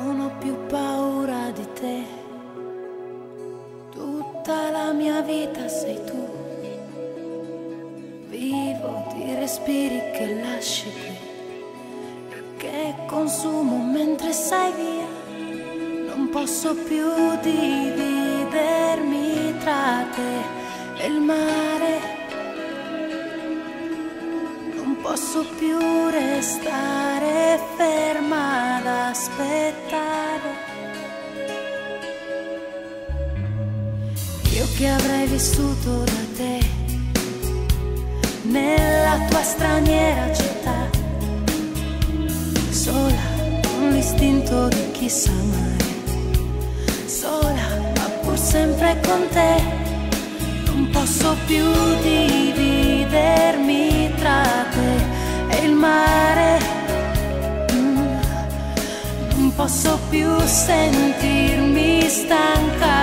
Non ho più paura di te, tutta la mia vita sei tu. Vivo di respiri che lasci qui e che consumo mentre sei via. Non posso più dividermi tra te e il mare. Non posso più restare ferma ad aspettare. Io che avrei vissuto da te nella tua straniera città, sola con l'istinto di chi sa amare, sola ma pur sempre con te. Non posso più dividermi tra te e il mare. Non posso più sentirmi stanca